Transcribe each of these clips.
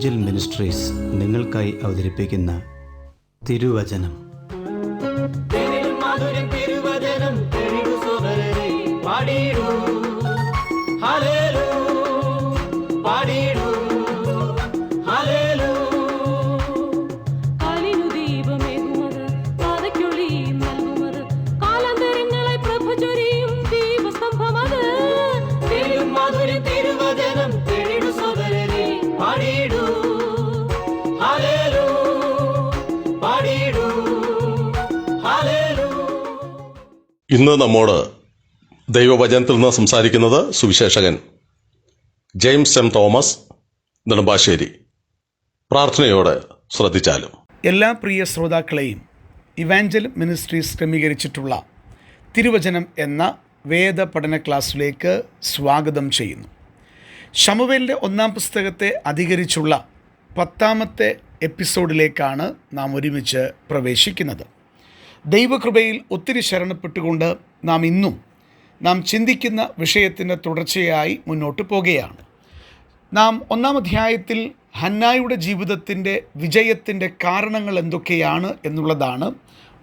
Evangel ministries നിങ്ങൾക്കായി അവതരിപ്പിക്കുന്ന തിരുവചനം. ഇന്ന് നമ്മോട് ദൈവവചനത്തിൽ നിന്ന് സംസാരിക്കുന്നത് Suviseshakan James M Thomas Nedumbassery. പ്രാർത്ഥനയോടെ ശ്രദ്ധിച്ചാലും. എല്ലാ പ്രിയ ശ്രോതാക്കളെയും ഇവാഞ്ചൽ മിനിസ്ട്രീസ് ക്രമീകരിച്ചിട്ടുള്ള തിരുവചനം എന്ന വേദ പഠന ക്ലാസ്സിലേക്ക് സ്വാഗതം ചെയ്യുന്നു. ശമൂവേലിൻ്റെ 1-ാം പുസ്തകത്തെ അധികരിച്ചുള്ള 10-ാമത്തെ എപ്പിസോഡിലേക്കാണ് നാം ഒരുമിച്ച് പ്രവേശിക്കുന്നത്. ദൈവകൃപയിൽ ഒത്തിരി ശരണപ്പെട്ടുകൊണ്ട് നാം ചിന്തിക്കുന്ന വിഷയത്തിൻ്റെ തുടർച്ചയായി മുന്നോട്ട് പോകുകയാണ്. നാം 1-ാം അധ്യായത്തിൽ ഹന്നായുടെ ജീവിതത്തിൻ്റെ വിജയത്തിൻ്റെ കാരണങ്ങൾ എന്തൊക്കെയാണ് എന്നുള്ളതാണ്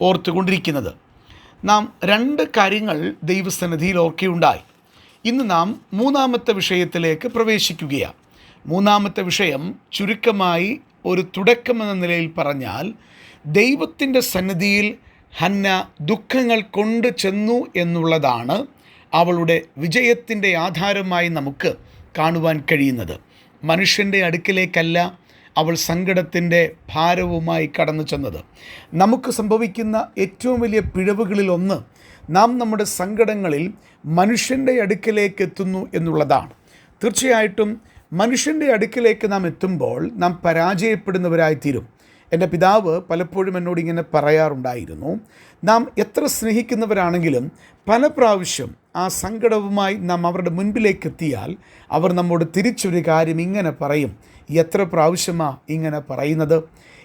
ഓർത്തുകൊണ്ടിരിക്കുന്നത്. നാം 2 കാര്യങ്ങൾ ദൈവസന്നിധിയിൽ ഓർക്കുകയുണ്ടായി. ഇന്ന് നാം 3-ാമത്തെ വിഷയത്തിലേക്ക് പ്രവേശിക്കുകയാണ്. 3-ാമത്തെ വിഷയം ചുരുക്കമായി ഒരു തുടക്കമെന്ന നിലയിൽ പറഞ്ഞാൽ, ദൈവത്തിൻ്റെ സന്നിധിയിൽ ഹന്ന ദുഃഖങ്ങൾ കൊണ്ട് ചെന്നു എന്നുള്ളതാണ് അവളുടെ വിജയത്തിൻ്റെ ആധാരമായി നമുക്ക് കാണുവാൻ കഴിയുന്നത്. മനുഷ്യൻ്റെ അടുക്കിലേക്കല്ല അവൾ സങ്കടത്തിൻ്റെ ഭാരവുമായി കടന്നു ചെന്നത്. നമുക്ക് സംഭവിക്കുന്ന ഏറ്റവും വലിയ പിഴവുകളിലൊന്ന്, നാം നമ്മുടെ സങ്കടങ്ങളിൽ മനുഷ്യൻ്റെ അടുക്കിലേക്ക് എത്തുന്നു എന്നുള്ളതാണ്. തീർച്ചയായിട്ടും മനുഷ്യൻ്റെ അടുക്കിലേക്ക് നാം എത്തുമ്പോൾ നാം പരാജയപ്പെടുന്നവരായിത്തീരും. എൻ്റെ പിതാവ് പലപ്പോഴും എന്നോട് ഇങ്ങനെ പറയാറുണ്ടായിരുന്നു, നാം എത്ര സ്നേഹിക്കുന്നവരാണെങ്കിലും പല പ്രാവശ്യം ആ സങ്കടവുമായി നാം അവരുടെ മുൻപിലേക്ക് എത്തിയാൽ അവർ നമ്മോട് തിരിച്ചൊരു കാര്യം ഇങ്ങനെ പറയും, എത്ര പ്രാവശ്യമാണ് ഇങ്ങനെ പറയുന്നത്?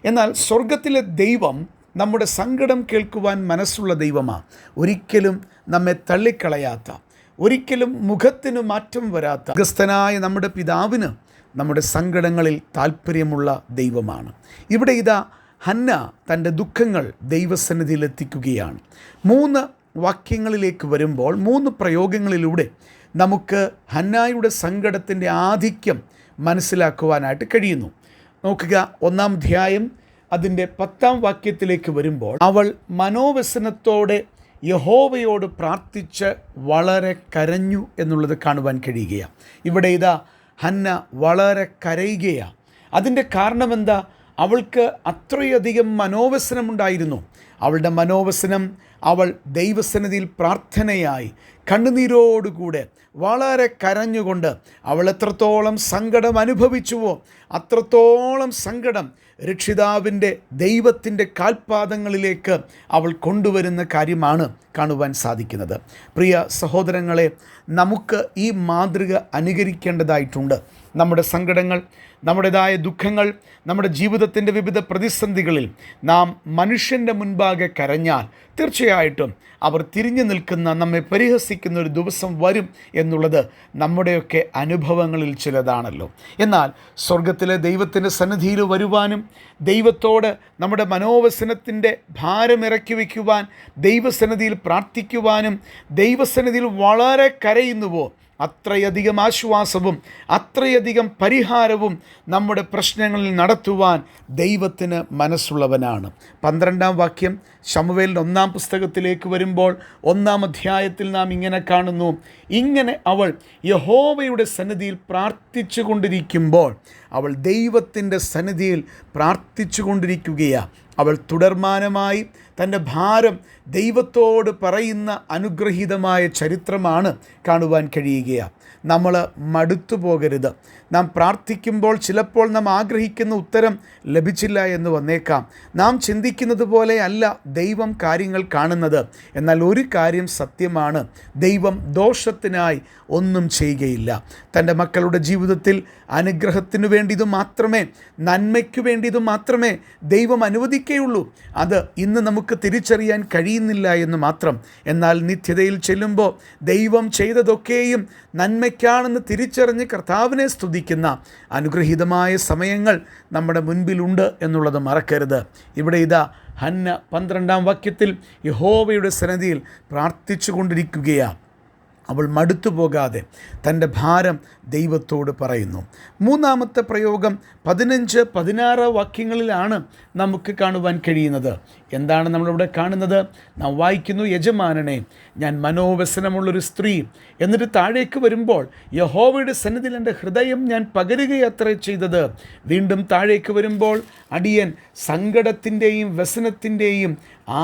എന്നാൽ സ്വർഗത്തിലെ ദൈവം നമ്മുടെ സങ്കടം കേൾക്കുവാൻ മനസ്സുള്ള ദൈവമാണ്. ഒരിക്കലും നമ്മെ തള്ളിക്കളയാത്ത, ഒരിക്കലും മുഖത്തിന് മാറ്റം വരാത്ത സ്വർഗ്ഗസ്ഥനായ നമ്മുടെ പിതാവിന് നമ്മുടെ സങ്കടങ്ങളിൽ താല്പര്യമുള്ള ദൈവമാണ്. ഇവിടെ ഇതാ ഹന്ന തൻ്റെ ദുഃഖങ്ങൾ ദൈവസന്നിധിയിൽ എത്തിക്കുകയാണ്. 3 വാക്യങ്ങളിലേക്ക് വരുമ്പോൾ 3 പ്രയോഗങ്ങളിലൂടെ നമുക്ക് ഹന്നായുടെ സങ്കടത്തിൻ്റെ ആധിക്യം മനസ്സിലാക്കുവാനായിട്ട് കഴിയുന്നു. നോക്കുക, 1-ാം അധ്യായം അതിൻ്റെ 10-ാം വാക്യത്തിലേക്ക് വരുമ്പോൾ, അവൾ മനോവ്യസനത്തോടെ യഹോവയോട് പ്രാർത്ഥിച്ച് വളരെ കരഞ്ഞു എന്നുള്ളത് കാണുവാൻ കഴിയുകയാണ്. ഇവിടെ ഇതാ ഹന്ന വളരെ കരയുകയാണ്. അതിൻ്റെ കാരണമെന്താ? അവൾക്ക് അത്രയധികം മനോവ്യസനമുണ്ടായിരുന്നു. അവളുടെ മനോവ്യസനം അവൾ ദൈവസന്നിധിയിൽ പ്രാർത്ഥനയായി കണ്ണുനീരോടുകൂടെ വളരെ കരഞ്ഞുകൊണ്ട് അവൾ എത്രത്തോളം സങ്കടം അനുഭവിച്ചുവോ അത്രത്തോളം സങ്കടം രക്ഷിതാവിൻ്റെ ദൈവത്തിൻ്റെ കാൽപാദങ്ങളിലേക്ക് അവൾ കൊണ്ടുവരുന്ന കാര്യമാണ് കാണുവാൻ സാധിക്കുന്നത്. പ്രിയ സഹോദരങ്ങളെ, നമുക്ക് ഈ മാതൃക അനുകരിക്കേണ്ടതായിട്ടുണ്ട്. നമ്മുടെ സങ്കടങ്ങൾ, നമ്മുടേതായ ദുഃഖങ്ങൾ, നമ്മുടെ ജീവിതത്തിൻ്റെ വിവിധ പ്രതിസന്ധികളിൽ നാം മനുഷ്യൻ്റെ മുൻപാകെ കരഞ്ഞാൽ തീർച്ചയായിട്ടും അവർ തിരിഞ്ഞു നിൽക്കുന്ന, നമ്മെ പരിഹസിക്കുന്ന ഒരു ദിവസം വരും എന്നുള്ളത് നമ്മുടെയൊക്കെ അനുഭവങ്ങളിൽ ചിലതാണല്ലോ. എന്നാൽ സ്വർഗത്തിലെ ദൈവത്തിൻ്റെ സന്നിധിയിൽ വരുവാനും ദൈവത്തോട് നമ്മുടെ മനോവ്യസനത്തിൻ്റെ ഭാരമിറക്കി വയ്ക്കുവാൻ, ദൈവസന്നിധിയിൽ പ്രാർത്ഥിക്കുവാനും, ദൈവസന്നിധിയിൽ വളരെ കരയുന്നുവോ അത്രയധികം ആശ്വാസവും അത്രയധികം പരിഹാരവും നമ്മുടെ പ്രശ്നങ്ങളിൽ നടത്തുവാൻ ദൈവത്തിന് മനസ്സുള്ളവനാണ്. 12-ാം വാക്യം ശമൂവേലിൻ്റെ 1-ാം പുസ്തകത്തിലേക്ക് വരുമ്പോൾ 1-ാം അധ്യായത്തിൽ നാം ഇങ്ങനെ കാണുന്നു, ഇങ്ങനെ അവൾ യഹോവയുടെ സന്നിധിയിൽ പ്രാർത്ഥിച്ചു കൊണ്ടിരിക്കുമ്പോൾ, അവൾ ദൈവത്തിൻ്റെ സന്നിധിയിൽ പ്രാർത്ഥിച്ചു കൊണ്ടിരിക്കുകയാണ്. അവൾ തുടർമാനമായി തൻ്റെ ഭാരം ദൈവത്തോട് പറയുന്ന അനുഗ്രഹീതമായ ചരിത്രമാണ് കാണുവാൻ കഴിയുകയാണ്. നമ്മൾ മടുത്തു പോകരുത്. നാം പ്രാർത്ഥിക്കുമ്പോൾ ചിലപ്പോൾ നാം ആഗ്രഹിക്കുന്ന ഉത്തരം ലഭിച്ചില്ല എന്ന് വന്നേക്കാം. നാം ചിന്തിക്കുന്നത് പോലെ അല്ല ദൈവം കാര്യങ്ങൾ കാണുന്നത്. എന്നാൽ ഒരു കാര്യം സത്യമാണ്, ദൈവം ദോഷത്തിനായി ഒന്നും ചെയ്യുകയില്ല. തൻ്റെ മക്കളുടെ ജീവിതത്തിൽ അനുഗ്രഹത്തിനു വേണ്ടിയതു മാത്രമേ, നന്മയ്ക്കു വേണ്ടിയതു മാത്രമേ ദൈവം അനുവദിക്കുകയുള്ളൂ ഇരിക്കേയുള്ളൂ. അത് ഇന്ന് നമുക്ക് തിരിച്ചറിയാൻ കഴിയുന്നില്ല എന്ന് മാത്രം. എന്നാൽ നിത്യതയിൽ ചെല്ലുമ്പോൾ ദൈവം ചെയ്തതൊക്കെയും നന്മയ്ക്കാണെന്ന് തിരിച്ചറിഞ്ഞ് കർത്താവിനെ സ്തുതിക്കുന്ന അനുഗ്രഹീതമായ സമയങ്ങൾ നമ്മുടെ മുൻപിലുണ്ട് എന്നുള്ളത് മറക്കരുത്. ഇവിടെ ഇതാ ഹന്ന 12-ാം വാക്യത്തിൽ യഹോവയുടെ സന്നിധിയിൽ പ്രാർത്ഥിച്ചു കൊണ്ടിരിക്കുകയാണ്. അവൾ മടുത്തു പോകാതെ തൻ്റെ ഭാരം ദൈവത്തോട് പറയുന്നു. മൂന്നാമത്തെ പ്രയോഗം 15-16 വാക്യങ്ങളിലാണ് നമുക്ക് കാണുവാൻ കഴിയുന്നത്. എന്താണ് നമ്മളിവിടെ കാണുന്നത്? നാം വായിക്കുന്നു, യജമാനനെ, ഞാൻ മനോവ്യസനമുള്ളൊരു സ്ത്രീ. എന്നിട്ട് താഴേക്ക് വരുമ്പോൾ യഹോവയുടെ സന്നിധിയിൽ എൻ്റെ ഹൃദയം ഞാൻ പകരുകയത്രേ ചെയ്തത്. വീണ്ടും താഴേക്ക് വരുമ്പോൾ അടിയൻ സങ്കടത്തിൻ്റെയും വ്യസനത്തിൻ്റെയും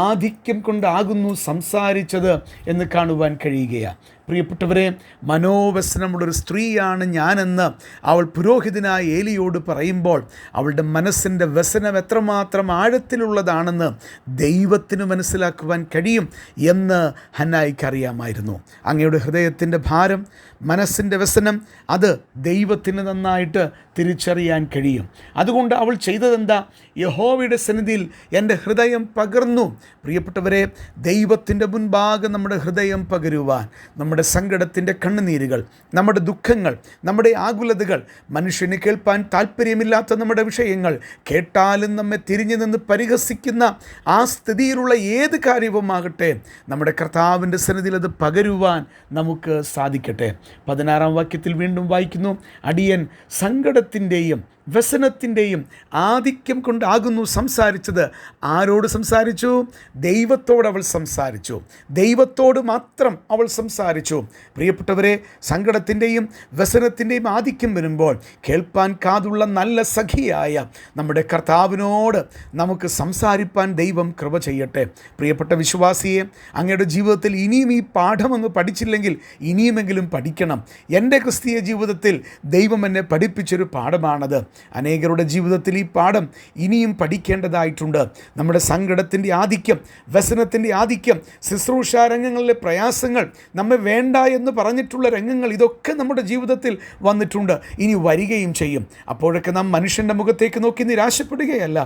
ആധിക്യം കൊണ്ടാകുന്നു സംസാരിച്ചത് എന്ന് കാണുവാൻ കഴിയുകയാണ്. പ്രിയപ്പെട്ടവരെ, മനോവ്യസനമുള്ളൊരു സ്ത്രീയാണ് ഞാനെന്ന് അവൾ പുരോഹിതനായ ഏലിയോട് പറയുമ്പോൾ അവളുടെ മനസ്സിൻ്റെ വ്യസനം എത്രമാത്രം ആഴത്തിലുള്ളതാണെന്ന് ദൈവത്തിന് മനസ്സിലാക്കുവാൻ കഴിയും എന്ന് ഹന്നായിക്ക് അറിയാമായിരുന്നു. അങ്ങയുടെ ഹൃദയത്തിൻ്റെ ഭാരം, മനസ്സിൻ്റെ വ്യസനം, അത് ദൈവത്തിന് നന്നായിട്ട് തിരിച്ചറിയാൻ കഴിയും. അതുകൊണ്ട് അവൾ ചെയ്തതെന്താ? യഹോവയുടെ സന്നിധിയിൽ എൻ്റെ ഹൃദയം പകർന്നു. പ്രിയപ്പെട്ടവരെ, ദൈവത്തിൻ്റെ മുൻപാകെ നമ്മുടെ ഹൃദയം പകരുവാൻ, നമ്മുടെ സങ്കടത്തിൻ്റെ കണ്ണുനീരുകൾ, നമ്മുടെ ദുഃഖങ്ങൾ, നമ്മുടെ ആകുലതകൾ, മനുഷ്യന് കേൾപ്പാൻ താല്പര്യമില്ലാത്ത നമ്മുടെ വിഷയങ്ങൾ, കേട്ടാലും നമ്മെ തിരിഞ്ഞു നിന്ന് പരിഹസിക്കുന്ന ആ സ്ഥിതിയിലുള്ള ഏത് കാര്യവുമാകട്ടെ, നമ്മുടെ കർത്താവിൻ്റെ സന്നിധിയിൽ അത് പകരുവാൻ നമുക്ക് സാധിക്കട്ടെ. 16-ാം വാക്യത്തിൽ വീണ്ടും വായിക്കുന്നു, അടിയൻ സങ്കടത്തിൻ്റെയും വ്യസനത്തിൻ്റെയും ആധിക്യം കൊണ്ടാകുന്നു സംസാരിച്ചത്. ആരോട് സംസാരിച്ചു? ദൈവത്തോട് അവൾ സംസാരിച്ചു. ദൈവത്തോട് മാത്രം അവൾ സംസാരിച്ചു. പ്രിയപ്പെട്ടവരെ, സങ്കടത്തിൻ്റെയും വ്യസനത്തിൻ്റെയും ആധിക്യം വരുമ്പോൾ കേൾപ്പാൻ കാതുള്ള നല്ല സഖിയായ നമ്മുടെ കർത്താവിനോട് നമുക്ക് സംസാരിപ്പാൻ ദൈവം കൃപ ചെയ്യട്ടെ. പ്രിയപ്പെട്ട വിശ്വാസിയെ, അങ്ങയുടെ ജീവിതത്തിൽ ഇനിയും ഈ പാഠമൊന്ന് പഠിച്ചില്ലെങ്കിൽ ഇനിയുമെങ്കിലും പഠിക്കണം. എൻ്റെ ക്രിസ്തീയ ജീവിതത്തിൽ ദൈവം എന്നെ പഠിപ്പിച്ചൊരു പാഠമാണത്. അനേകരുടെ ജീവിതത്തിൽ ഈ പാഠം ഇനിയും പഠിക്കേണ്ടതായിട്ടുണ്ട്. നമ്മുടെ സങ്കടത്തിൻ്റെ ആധിക്യം, വ്യസനത്തിൻ്റെ ആധിക്യം, ശുശ്രൂഷ രംഗങ്ങളിലെ പ്രയാസങ്ങൾ, നമ്മെ വേണ്ട എന്ന് പറഞ്ഞിട്ടുള്ള രംഗങ്ങൾ, ഇതൊക്കെ നമ്മുടെ ജീവിതത്തിൽ വന്നിട്ടുണ്ട്, ഇനി വരികയും ചെയ്യും. അപ്പോഴൊക്കെ നാം മനുഷ്യൻ്റെ മുഖത്തേക്ക് നോക്കി നിരാശപ്പെടുകയല്ല,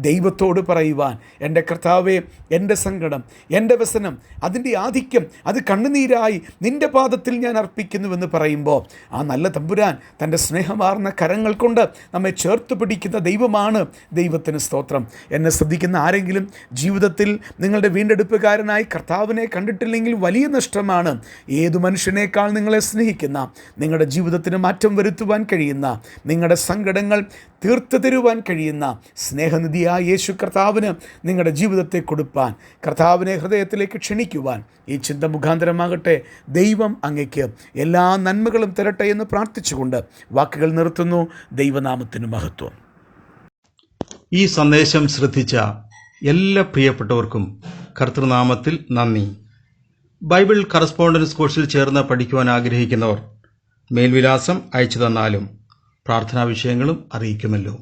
ദൈവത്തോട് പറയുവാൻ, എൻ്റെ കർത്താവേ, എൻ്റെ സങ്കടം, എൻ്റെ വ്യസനം, അതിൻ്റെ ആധിക്യം, അത് കണ്ണുനീരായി നിൻ്റെ പാദത്തിൽ ഞാൻ അർപ്പിക്കുന്നുവെന്ന് പറയുമ്പോൾ ആ നല്ല തമ്പുരാൻ തൻ്റെ സ്നേഹമാർന്ന കരങ്ങൾ കൊണ്ട് നമ്മെ ചേർത്ത് പിടിക്കുന്ന ദൈവമാണ്. ദൈവത്തിന് സ്തോത്രം. എന്നെ ശ്രദ്ധിക്കുന്ന ആരെങ്കിലും ജീവിതത്തിൽ നിങ്ങളുടെ വീണ്ടെടുപ്പുകാരനായി കർത്താവിനെ കണ്ടിട്ടില്ലെങ്കിൽ വലിയ നഷ്ടമാണ്. ഏതു മനുഷ്യനേക്കാൾ നിങ്ങളെ സ്നേഹിക്കുന്ന, നിങ്ങളുടെ ജീവിതത്തിന് മാറ്റം വരുത്തുവാൻ കഴിയുന്ന, നിങ്ങളുടെ സങ്കടങ്ങൾ തീർത്തു തരുവാൻ കഴിയുന്ന സ്നേഹനിധിയായ യേശു കർത്താവിന് നിങ്ങളുടെ ജീവിതത്തെ കൊടുപ്പാൻ, കർത്താവിനെ ഹൃദയത്തിലേക്ക് ക്ഷണിക്കുവാൻ ഈ ചിന്ത മുഖാന്തരമാകട്ടെ. ദൈവം അങ്ങയ്ക്ക് എല്ലാ നന്മകളും തരട്ടെ എന്ന് പ്രാർത്ഥിച്ചുകൊണ്ട് വാക്കുകൾ നിർത്തുന്നു. ദൈവനാമത്തിന് മഹത്വം. ഈ സന്ദേശം ശ്രദ്ധിച്ച എല്ലാ പ്രിയപ്പെട്ടവർക്കും കർത്തൃനാമത്തിൽ നന്ദി. ബൈബിൾ കറസ്പോണ്ടൻസ് കോഴ്സിൽ ചേർന്ന് പഠിക്കുവാൻ ആഗ്രഹിക്കുന്നവർ മേൽവിലാസം അയച്ചു തന്നാലും പ്രാർത്ഥനാ വിഷയങ്ങളും അറിയിക്കുമല്ലോ.